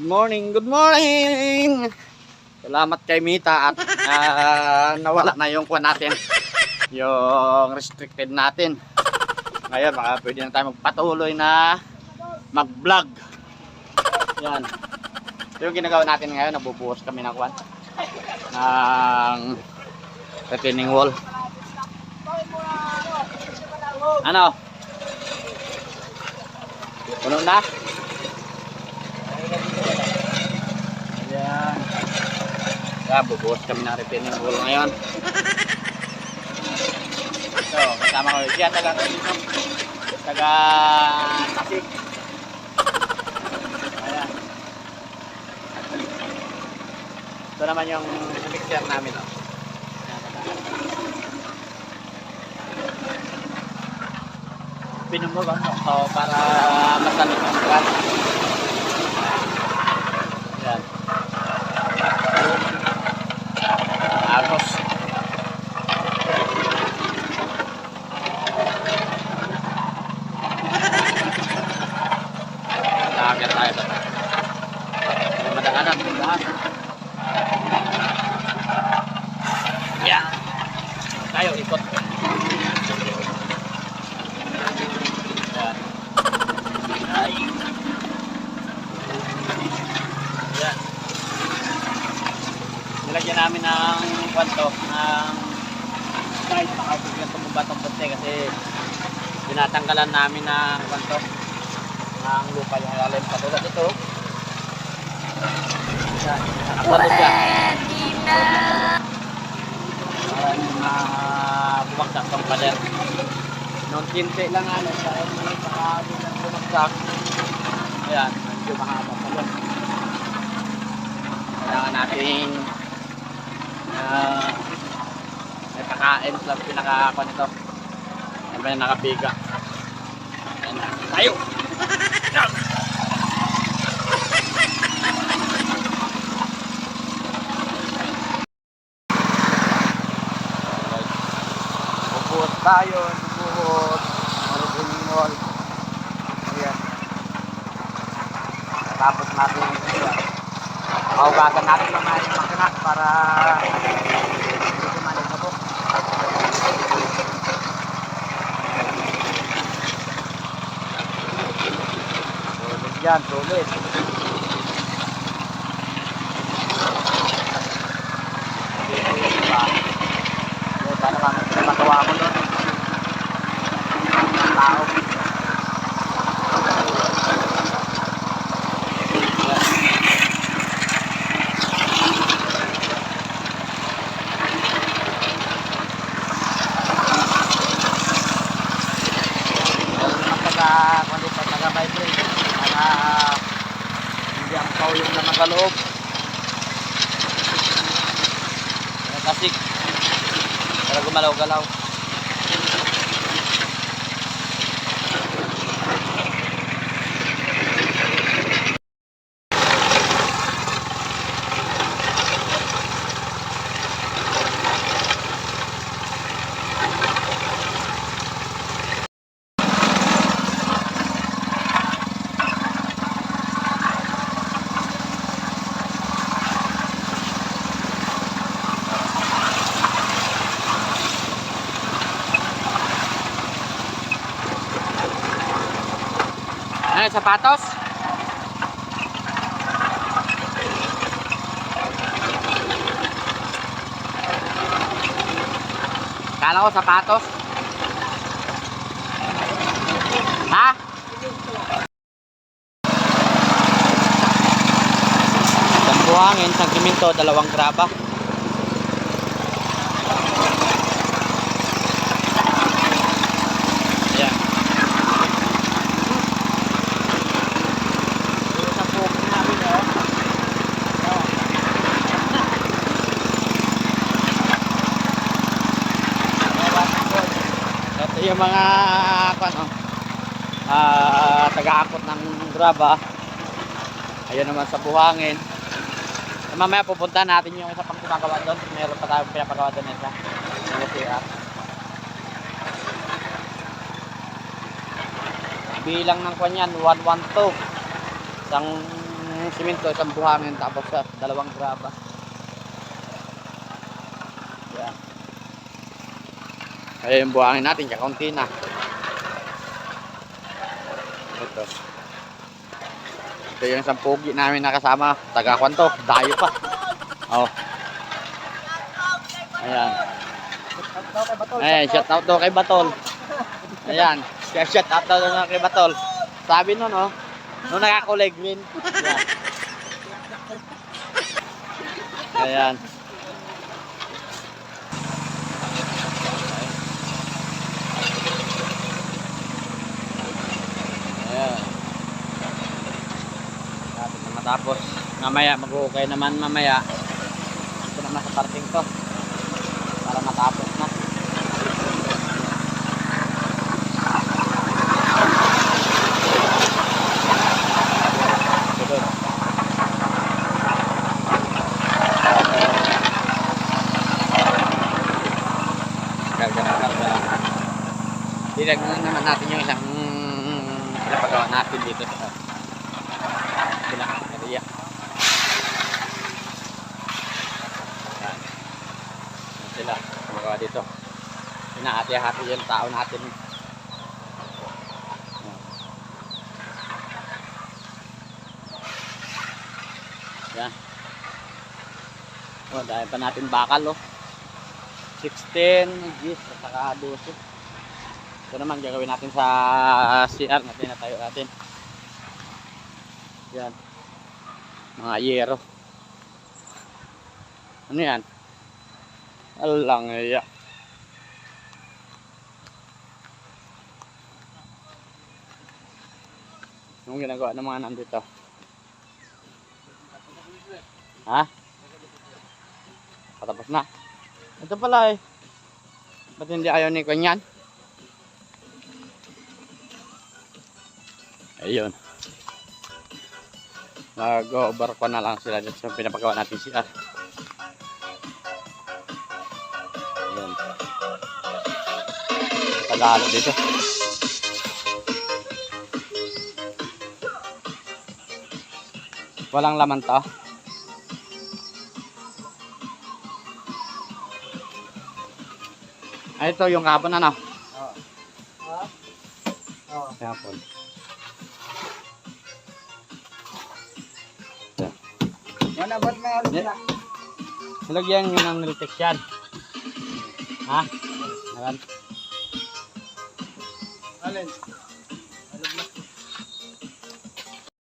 Good morning, good morning. Salamat kay Mita at nawala na yung kuha natin. Yung restricted natin. Ngayon, baka pwede na tayo magpatuloy na mag-vlog. Yan. Ito yung ginagawa natin ngayon, nabubuhos kami ng kuha ng retaining wall. Ano? Puno na? Ayan. Kaya bubuhos kami ng retaining wall ngayon. So, kasama ko siya taga Tasik. Ayan. Ito naman yung mixer namin. Oh. Pinumog ako para masanit ang kwan. Ayan. Agos. Nakakit tayo ba? Madaanan, tindahan. Ayan. Tayo, ikot. Ay. Ayan. Nilagyan namin ng kwanto ng kahit makapagyan tumumba itong punti kasi tinatanggalan namin ng kwanto ng lupa yung ilalim katulad ito. Ayan. Nakapalod siya. Para yung bumagsak itong pader. Noong tinte lang sa bilang bumagsak. Ayan, medyo mahaba pa lang. Kailangan natin may pakain sa pinaka-ako nito. Ayan ba yung nakabiga. Ayan na. Tayo! Ayan! Bubuhos tayo, bubuhos. Retaining wall. Ayan. Tapos natin ayan. Mahugasan natin mga yung makina para hindi kumalit na po. Sulit yan, sulit. Sana magawa mo doon. Tao. Nag-vibrate para hindi ang kauyong na magaloob. Tasik para gumalaw-galaw. Ano, sapatos? Kala ko sapatos. Ha? Isang buhangin, isang siminto, 2 graba. Ayan. Yung mga taga-akot ng graba. Ayun naman sa buhangin. Mamaya pupunta natin yung isa pang gumagawa doon. Meron pa tayong pinapagawa doon isa. Bilang ng kwan yan 112. Isang simento, isang buhangin, tapos dalawang graba. Yan. Ayan yung buhangin natin, kakaunti na. Ito. Ito yung isang pogi namin nakasama. Taga-kwan to, dayo pa. Oh. Ayan. Ayan, shout out daw kay Batol. Ayan, shout out daw kay Batol. Sabi nun, oh, nung nakakulay green. Ayan. Ayan. Ayan. Tapos na matapos. Mamaya, mag-okay naman mamaya. Ito naman sa parking to. Para matapos na. Dinagnan naman natin yung isang pinapagawa natin dito sa pinaka area. Yan. Yan sila gumagawa dito. Pinahati-hati yung tao natin. Yan. Oh, dahil pa natin bakal, oh. 16 gis at saka 12. Ito naman gagawin natin sa CR natin na tayo natin. Yan. Mga yero. Ano yan? Alang iya. Anong ginagawa ng mga nandito? Ha? Patapos na. Ito pala eh. Ba't hindi ayaw ni Kanyan? Ayun. Nag-over ko na lang sila dito sa pinapagawa natin siya. Ayun. Tagalo dito. Walang laman to. Ay, ito yung kahapon ano? Oo. Oo. Kahapon. Manabot na yan sila. Nilagyan nyo ng niltex yan. Ha? Naran? Alin? Alin na.